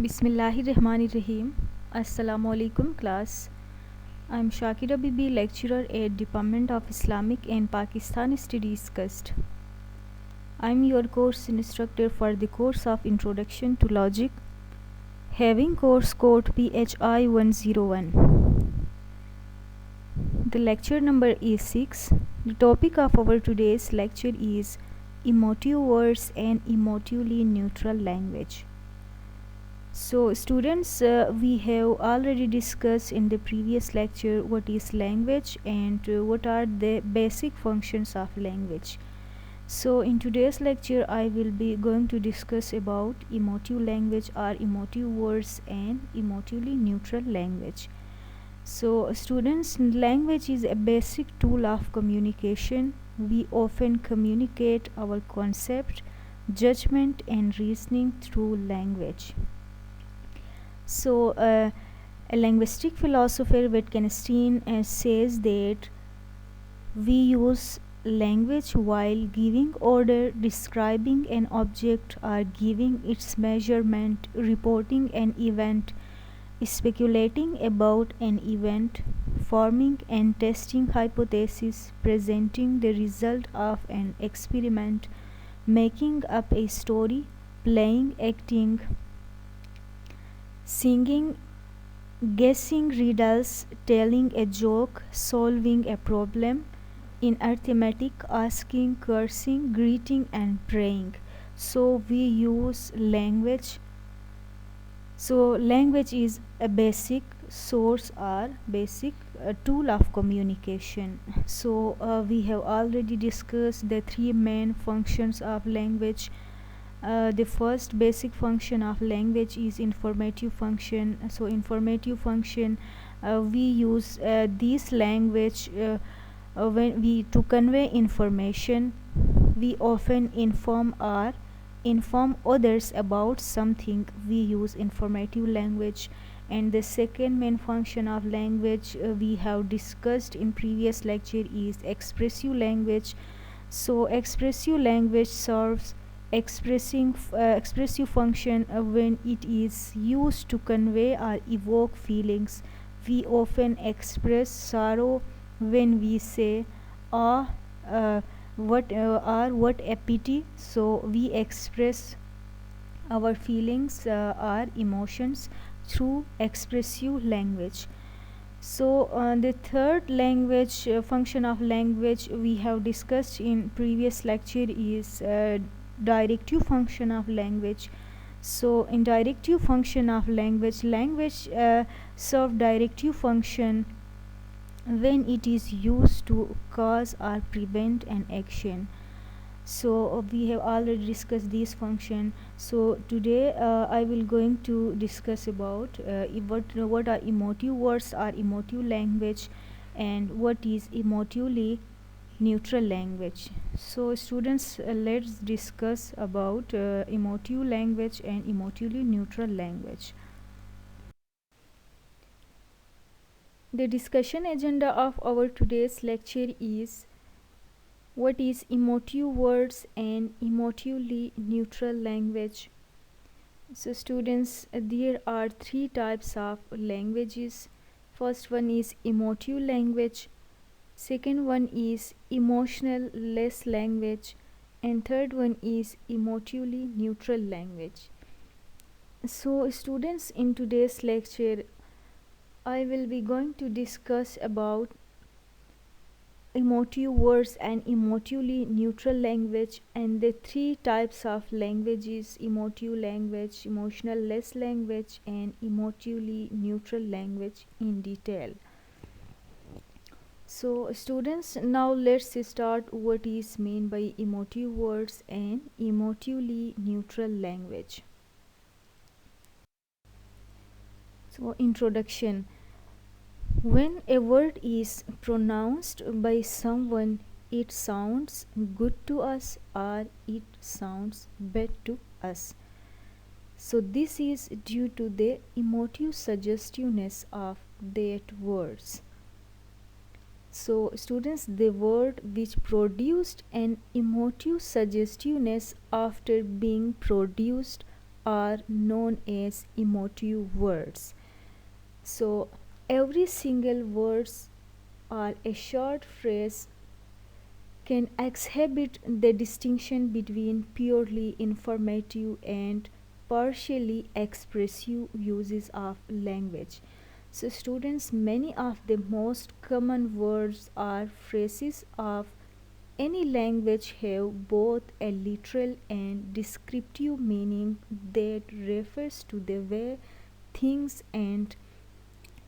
Bismillahirrahmanirrahim. Assalamu alaikum class. I am Shakira Bibi, lecturer at Department of Islamic and Pakistani Studies Cust. I am your course instructor for the course of Introduction to Logic, having course code PHI 101. The lecture number is 6. The topic of our today's lecture is emotive words and emotively neutral language. So students, we have already discussed in the previous lecture what is language and what are the basic functions of language. So in today's lecture I will be going to discuss about emotive language or emotive words and emotively neutral language. So students, language is a basic tool of communication. We often communicate our concept, judgment and reasoning through language. So, a linguistic philosopher Wittgenstein says that we use language while giving order, describing an object, or giving its measurement, reporting an event, speculating about an event, forming and testing hypotheses, presenting the result of an experiment, making up a story, playing, acting, singing, guessing riddles, telling a joke, solving a problem, in arithmetic, asking, cursing, greeting and praying. So we use language. So language is a basic source or basic tool of communication. So we have already discussed the three main functions of language. The first basic function of language is informative function. So informative function, we use this language when we to convey information. We often inform others about something. We use informative language. And the second main function of language we have discussed in previous lecture is expressive language. So expressive language serves expressive function when it is used to convey or evoke feelings. We often express sorrow when we say ah what a pity. So we express our feelings our emotions through expressive language. So the third language function of language we have discussed in previous lecture is directive function of language. So in directive function of language, serve directive function when it is used to cause or prevent an action. So we have already discussed this function. So today I will going to discuss about what are emotive words or emotive language and what is emotively neutral language. So students, let's discuss about emotive language and emotively neutral language. The discussion agenda of our today's lecture is what is emotive words and emotively neutral language. So students, there are three types of languages. First one is emotive language, second one is emotional less language, and third one is emotively neutral language. So students, in today's lecture I will be going to discuss about emotive words and emotively neutral language and the three types of languages: emotive language, emotional less language and emotively neutral language in detail. So students, now let's start what is meant by emotive words and emotively neutral language. So introduction: when a word is pronounced by someone, it sounds good to us or it sounds bad to us. So this is due to the emotive suggestiveness of that words. So students, the word which produced an emotive suggestiveness after being produced are known as emotive words. So every single words or a short phrase can exhibit the distinction between purely informative and partially expressive uses of language. So, students, many of the most common words or phrases of any language have both a literal and descriptive meaning that refers to the way things and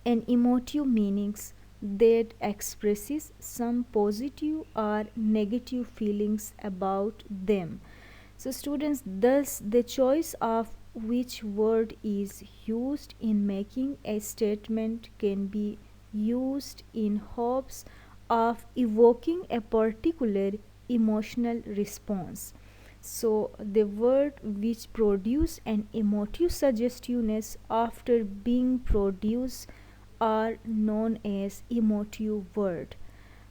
emotive meanings that expresses some positive or negative feelings about them. So students, thus the choice of which word is used in making a statement can be used in hopes of evoking a particular emotional response. So the word which produce an emotive suggestiveness after being produced are known as emotive word.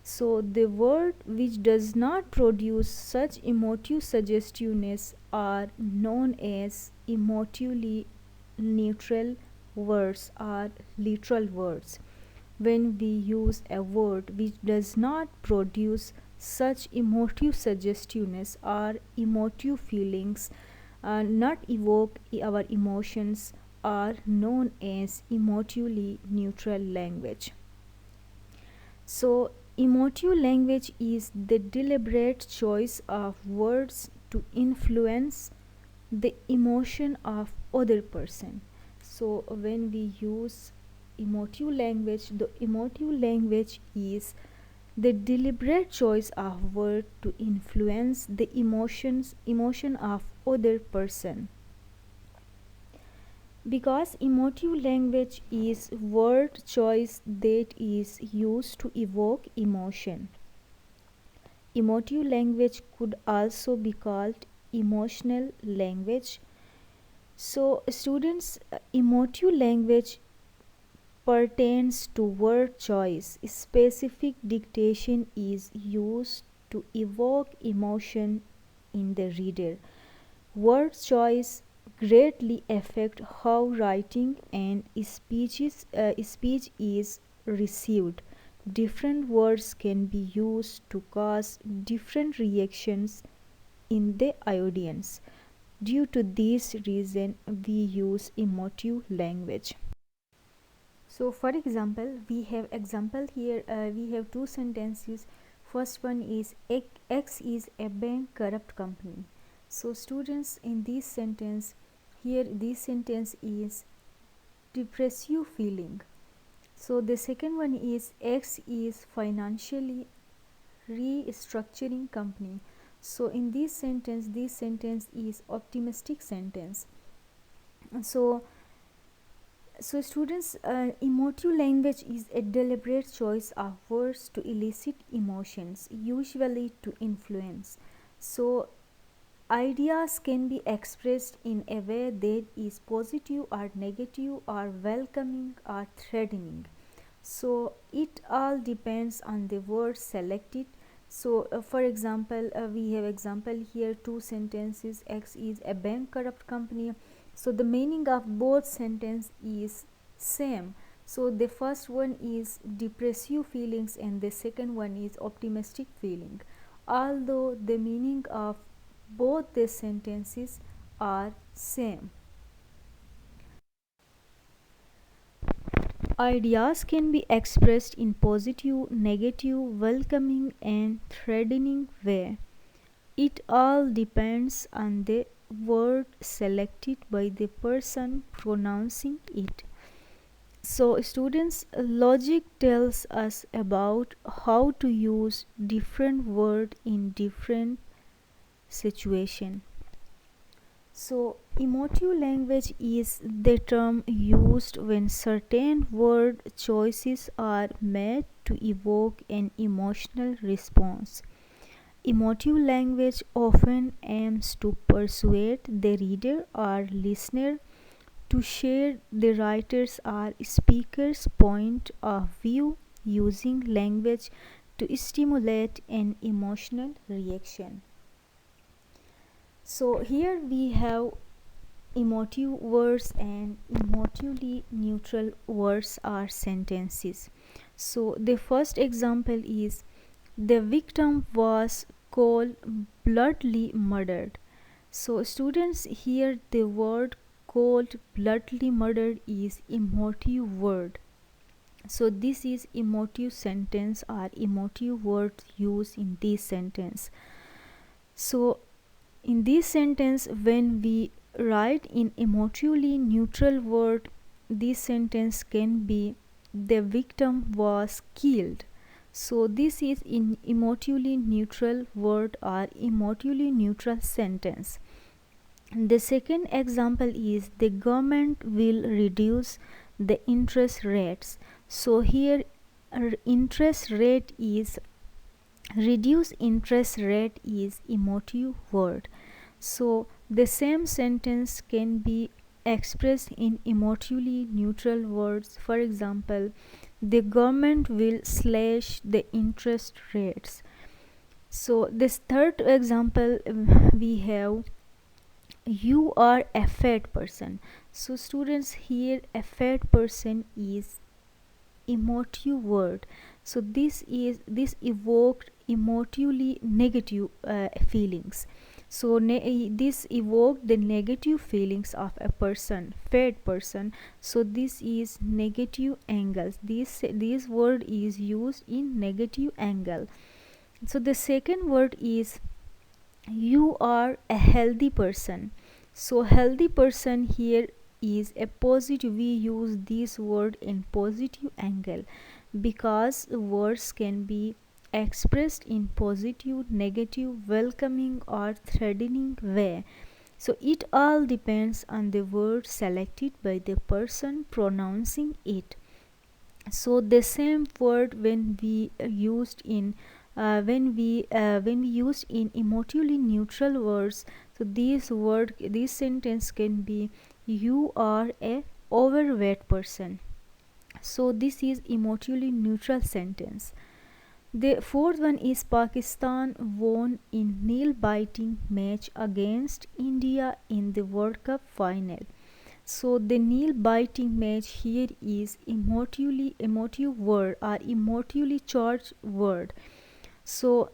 So the word which does not produce such emotive suggestiveness are known as emotively neutral words or literal words. When we use a word which does not produce such emotive suggestiveness or emotive feelings, not evoke our emotions, are known as emotively neutral language. So, emotive language is the deliberate choice of words to influence the emotion of other person. So, when we use emotive language, the emotive language is the deliberate choice of word to influence the emotion of other person. Because emotive language is word choice that is used to evoke emotion. Emotive language could also be called emotional language. So students, emotive language pertains to word choice. Specific dictation is used to evoke emotion in the reader. Word choice greatly affect how writing and speech is received. Different words can be used to cause different reactions in the audience. Due to this reason, we use emotive language. So, for example, we have example here. We have two sentences. First one is X is a bankrupt company. So, students, in this sentence, here this sentence is depressive feeling. So, the second one is X is financially restructuring company. So, in this sentence is optimistic sentence. So, students, emotive language is a deliberate choice of words to elicit emotions, usually to influence. So, ideas can be expressed in a way that is positive or negative or welcoming or threatening. So it all depends on the word selected. So for example, we have example here, two sentences. X is a bankrupt company. So the meaning of both sentence is same. So the first one is depressive feelings and the second one is optimistic feeling, although the meaning of both the sentences are same. Ideas can be expressed in positive, negative, welcoming, and threatening way. It all depends on the word selected by the person pronouncing it. So, students, logic tells us about how to use different word in different situation. So, emotive language is the term used when certain word choices are made to evoke an emotional response. Emotive language often aims to persuade the reader or listener to share the writer's or speaker's point of view using language to stimulate an emotional reaction. So here we have Emotive words and emotively neutral words are sentences. So the first example is the victim was cold bloodily murdered. So students, here the word cold bloodily murdered is emotive word. So this is emotive sentence or emotive words used in this sentence. So in this sentence, when we write in emotively neutral word, this sentence can be the victim was killed. So this is in emotively neutral word or emotively neutral sentence. The second example is the government will reduce the interest rates. So here interest rate is reduce interest rate is emotive word. So the same sentence can be expressed in emotively neutral words. For example, the government will slash the interest rates. So this third example, we have you are a fat person. So students, here a fat person is emotive word. So this evoked emotively negative feelings. So this evoked the negative feelings of a person, fat person. So this is negative angles. This word is used in negative angle. So the second word is you are a healthy person. So healthy person here is a positive. We use this word in positive angle because words can be expressed in positive, negative, welcoming or threatening way. So it all depends on the word selected by the person pronouncing it. So the same word when we used in when we used in emotively neutral words, so this sentence can be you are a overweight person. So this is emotively neutral sentence. The fourth one is Pakistan won in nail biting match against India in the World Cup final. So the nail biting match here is emotive word or emotively charged word. So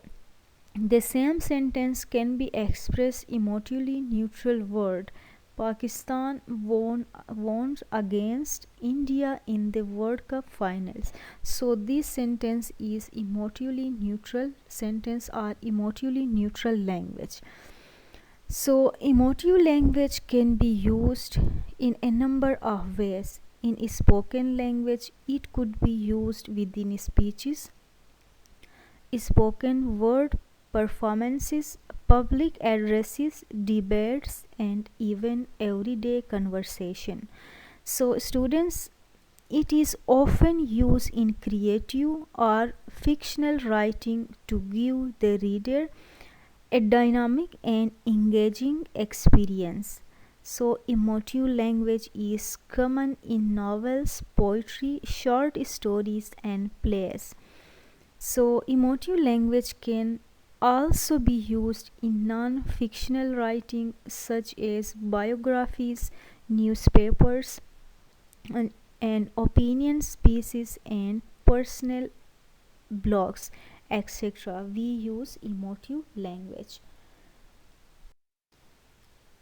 the same sentence can be expressed emotively neutral word. Pakistan won against India in the World Cup finals. So this sentence is emotively neutral sentence or emotively neutral language. So, emotive language can be used in a number of ways. In spoken language, it could be used within speeches, spoken word performances, public addresses, debates, and even everyday conversation. So, students, it is often used in creative or fictional writing to give the reader a dynamic and engaging experience. So, emotive language is common in novels, poetry, short stories, and plays. So, emotive language can also be used in non fictional writing such as biographies, newspapers, and, and opinion pieces and personal blogs, etc. We use emotive language.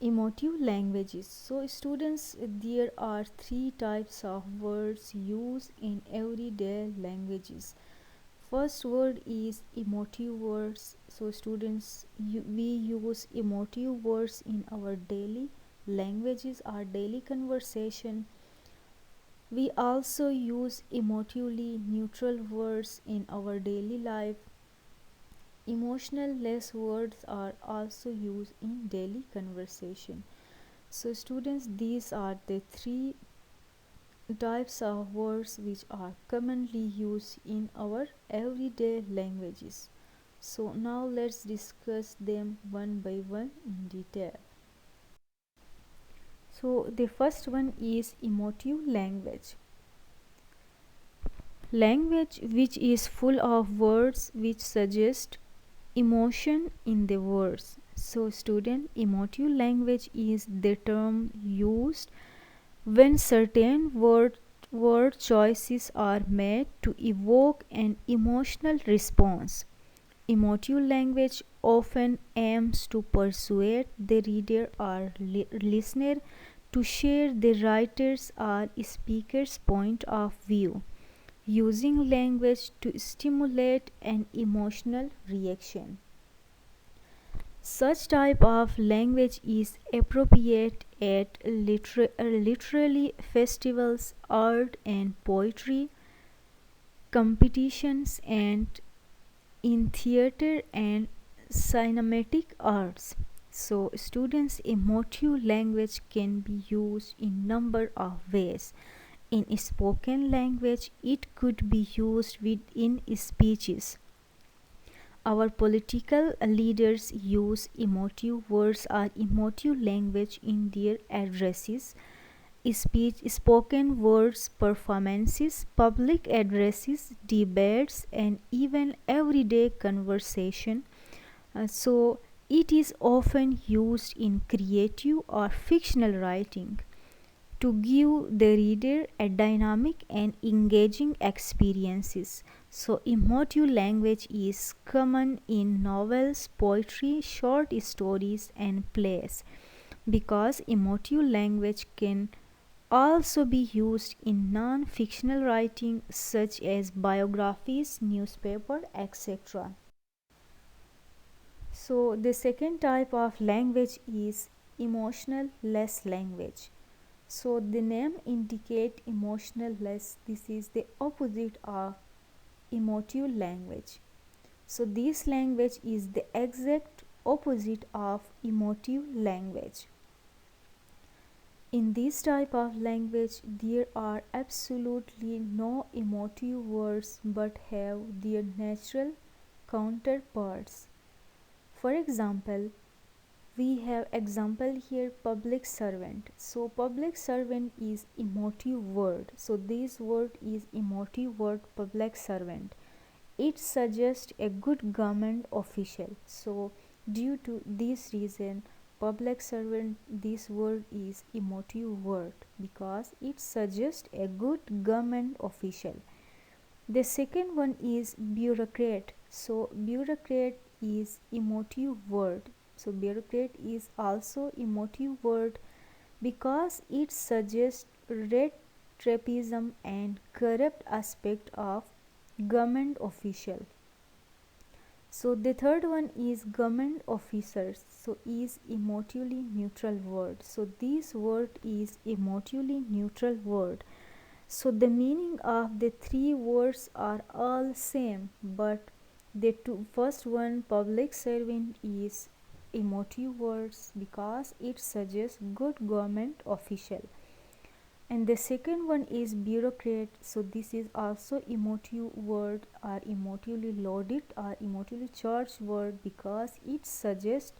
Emotive languages. So students, there are three types of words used in everyday languages. First word is emotive words. So students, we use emotive words in our daily languages, our daily conversation. We also use emotively neutral words in our daily life. Emotional less words are also used in daily conversation. So students, these are the three types of words which are commonly used in our everyday languages. So now let's discuss them one by one in detail. So the first one is emotive language. Language which is full of words which suggest emotion in the words. So student, emotive language is the term used when certain word choices are made to evoke an emotional response. Emotive language often aims to persuade the reader or listener to share the writer's or speaker's point of view, using language to stimulate an emotional reaction. Such type of language is appropriate at literary festivals, art and poetry competitions, and in theater and cinematic arts. So students, emotive language can be used in number of ways. In spoken language, it could be used within speeches. Our political leaders use emotive words or emotive language in their addresses, speech, spoken words, performances, public addresses, debates, and even everyday conversation. So, it is often used in creative or fictional writing to give the reader a dynamic and engaging experiences. So emotive language is common in novels, poetry, short stories and plays, because emotive language can also be used in non-fictional writing such as biographies, newspaper, etc. So the second type of language is emotional less language. So the name indicate emotional less. This is the opposite of emotive language. So this language is the exact opposite of emotive language. In this type of language, there are absolutely no emotive words but have their natural counterparts. For example, we have example here, public servant. So public servant is emotive word. So this word is emotive word, public servant. It suggests a good government official. So due to this reason, public servant, this word is emotive word because it suggests a good government official. The second one is bureaucrat. So bureaucrat is emotive word. So bureaucrat is also emotive word because it suggests red trapeism and corrupt aspect of government official. So the third one is government officers. So is emotively neutral word. So this word is emotively neutral word. So the meaning of the three words are all same, but the first one, public servant, is emotive words because it suggests good government official, and the second one is bureaucrat. So this is also emotive word or emotively loaded or emotively charged word because it suggests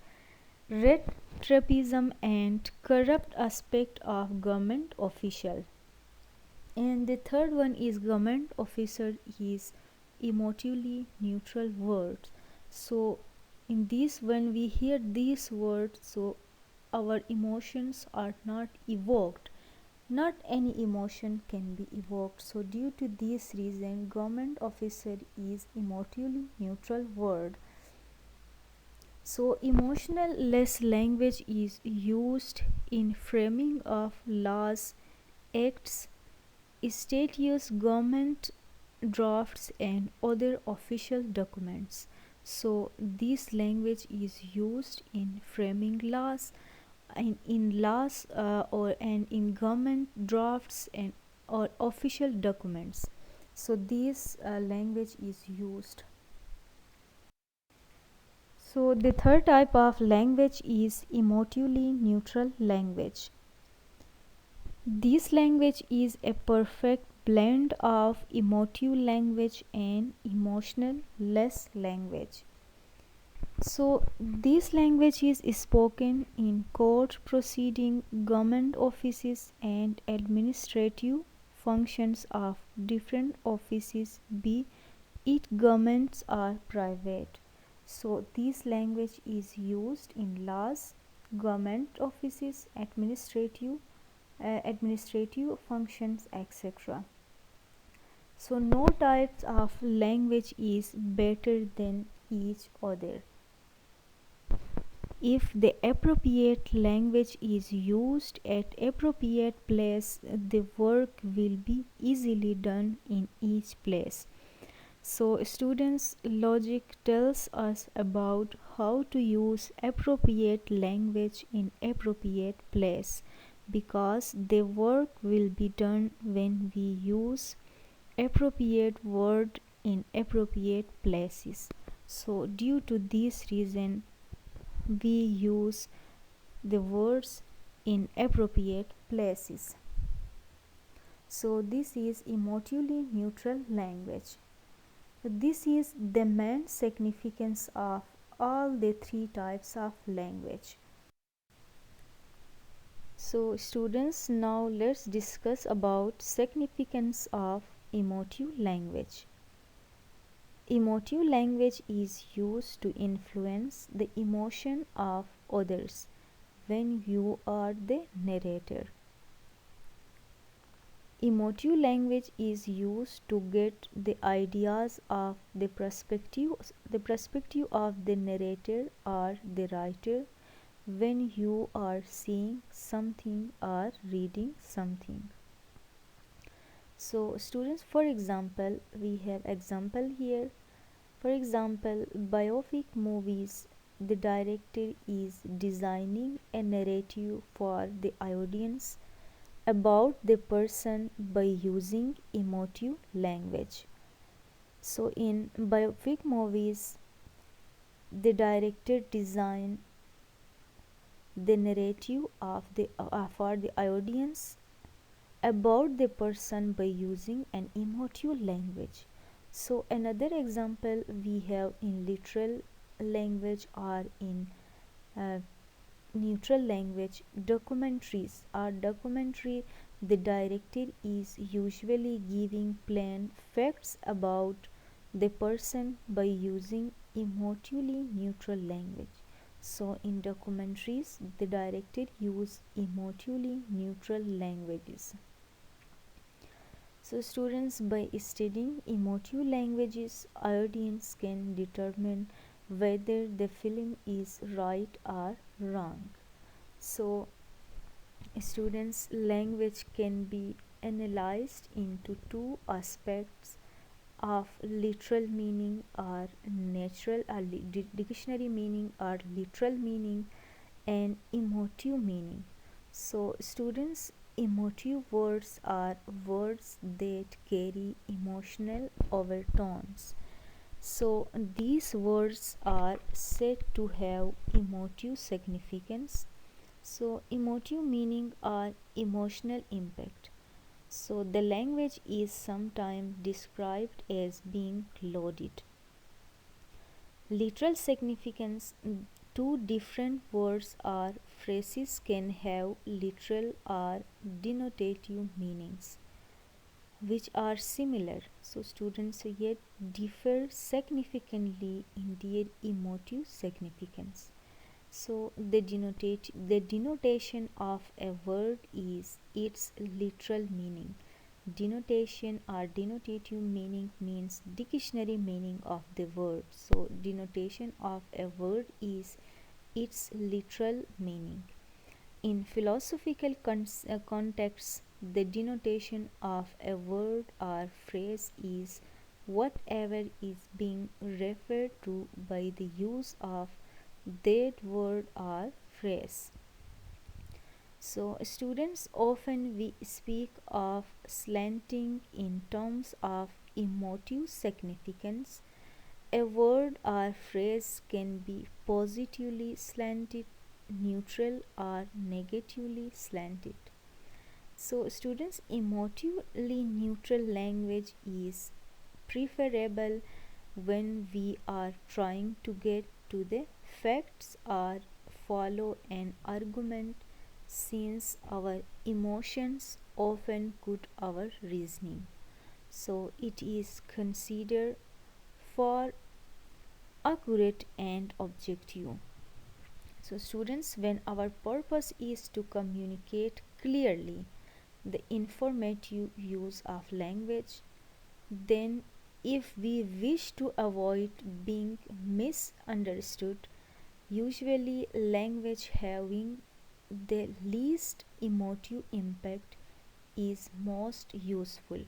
red trapeism and corrupt aspect of government official. And the third one is government officer is emotively neutral words. So in this, when we hear these words, so our emotions are not evoked. Not any emotion can be evoked. So due to this reason, government officer is emotively neutral word. So emotional less language is used in framing of laws, acts, statutes, government drafts and other official documents. So this language is used in framing laws, in laws or and in government drafts and or official documents. So this language is used. So the third type of language is emotively neutral language. This language is a perfect blend of emotive language and emotional less language. So this language is spoken in court proceeding, government offices and administrative functions of different offices, be it governments or private. So this language is used in laws, government offices, administrative functions, etc. So no types of language is better than each other. If the appropriate language is used at appropriate place, the work will be easily done in each place. So students logic tells us about how to use appropriate language in appropriate place, because the work will be done when we use appropriate word in appropriate places. So due to this reason we use the words in appropriate places. So this is emotively neutral language. This is the main significance of all the three types of language. So students, now let's discuss about significance of emotive language. Emotive language is used to influence the emotion of others when you are the narrator. Emotive language is used to get the ideas of the perspective of the narrator or the writer when you are seeing something or reading something. So students, for example, we have example here. For example, biopic movies, the director is designing a narrative for the audience about the person by using emotive language. So in biopic movies, the director design the narrative for the audience about the person by using an emotive language. So another example we have in literal language or in uh, neutral language. Documentary, the director is usually giving plain facts about the person by using emotively neutral language. So in documentaries the director use emotively neutral languages. So students, by studying emotive languages, audience can determine whether the film is right or wrong. So students, language can be analyzed into two aspects of literal meaning or natural or dictionary meaning or literal meaning and emotive meaning. So students, emotive words are words that carry emotional overtones. So these words are said to have emotive significance. So emotive meaning or emotional impact. So the language is sometimes described as being loaded. Literal significance. Two different words or phrases can have literal or denotative meanings which are similar. So students yet differ significantly in their emotive significance. So the denotation of a word is its literal meaning. Denotation or denotative meaning means dictionary meaning of the word. So denotation of a word is its literal meaning. In philosophical contexts, the denotation of a word or phrase is whatever is being referred to by the use of that word or phrase. So students, often we speak of slanting in terms of emotive significance. A word or phrase can be positively slanted, neutral, or negatively slanted. So students, emotively neutral language is preferable when we are trying to get to the facts or follow an argument, since our emotions often guide our reasoning. So it is considered for accurate and objective. So students, when our purpose is to communicate clearly the informative use of language, then if we wish to avoid being misunderstood, usually language having the least emotive impact is most useful.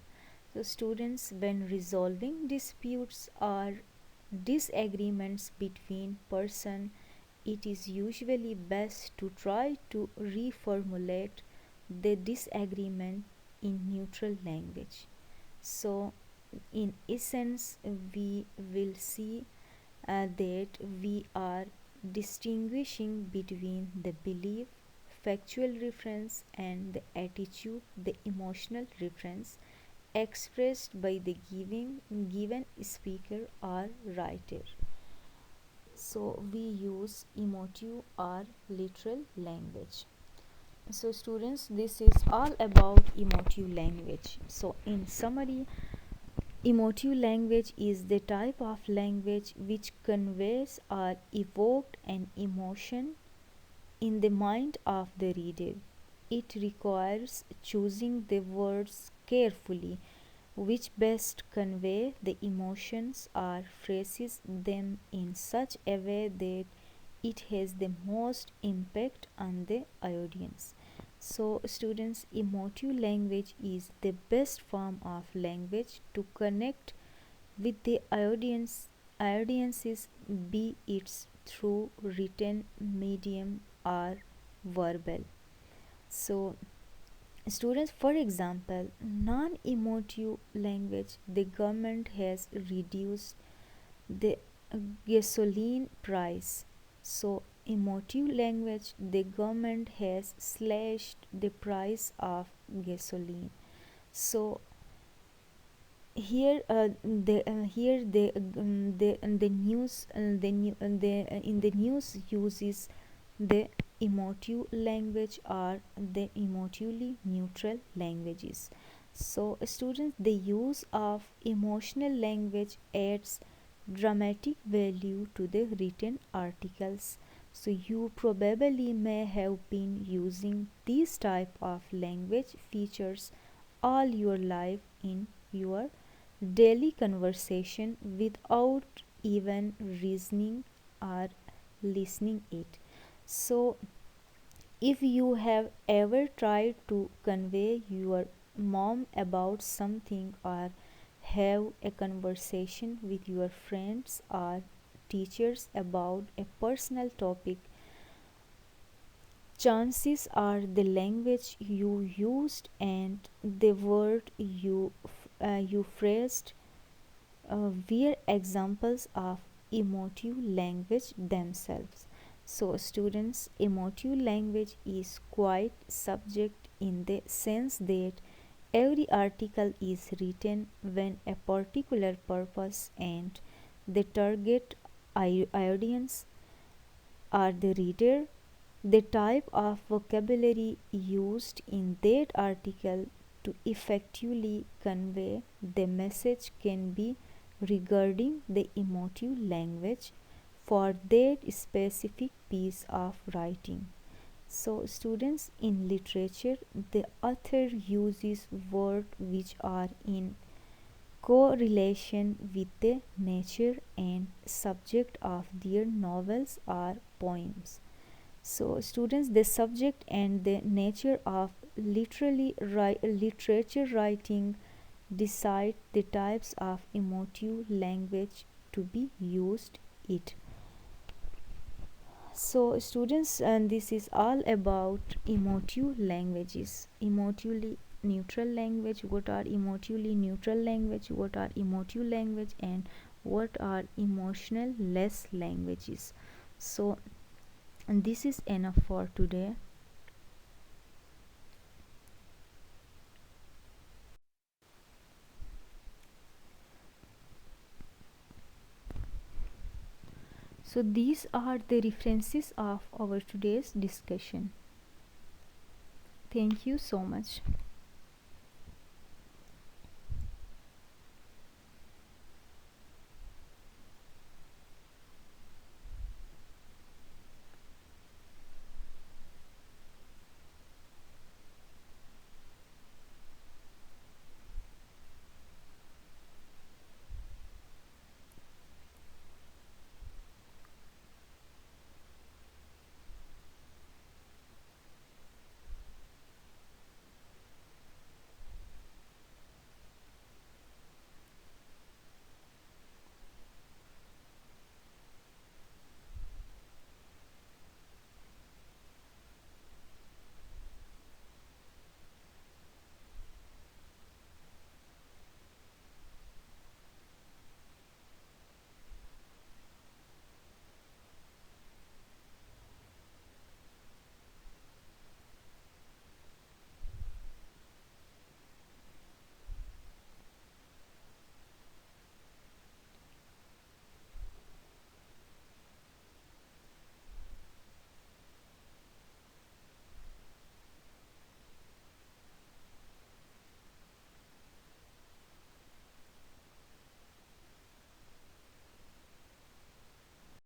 So students, when resolving disputes or disagreements between person, it is usually best to try to reformulate the disagreement in neutral language. So in essence, we will see that we are distinguishing between the belief, factual reference, and the attitude, the emotional reference expressed by the given speaker or writer. So we use emotive or literal language. So students, this is all about emotive language. So in summary, emotive language is the type of language which conveys or evokes an emotion in the mind of the reader. It requires choosing the words carefully which best convey the emotions or phrases them in such a way that it has the most impact on the audience. So students, emotive language is the best form of language to connect with the audiences, be it through written medium or verbal. So students, for example, non-emotive language, the government has reduced the gasoline price. So emotive language, the government has slashed the price of gasoline. So the news in the news uses the emotive language or the emotively neutral languages. So students, the use of emotional language adds dramatic value to the written articles. So you probably may have been using these type of language features all your life in your daily conversation without even reasoning or listening it. So if you have ever tried to convey your mom about something or have a conversation with your friends or teachers about a personal topic, chances are the language you used and the word you phrased were examples of emotive language themselves. So students, emotive language is quite subject in the sense that every article is written when a particular purpose and the target audience are the reader. The type of vocabulary used in that article to effectively convey the message can be regarding the emotive language for that specific piece of writing. So students, in literature, the author uses words which are in correlation with the nature and subject of their novels or poems. So students, the subject and the nature of literature writing decide the types of emotive language to be used it. So students, and this is all about emotive languages. Emotively neutral language, what are emotively neutral language, what are emotive language, and what are emotional less languages. So and this is enough for today. So these are the references of our today's discussion. Thank you so much.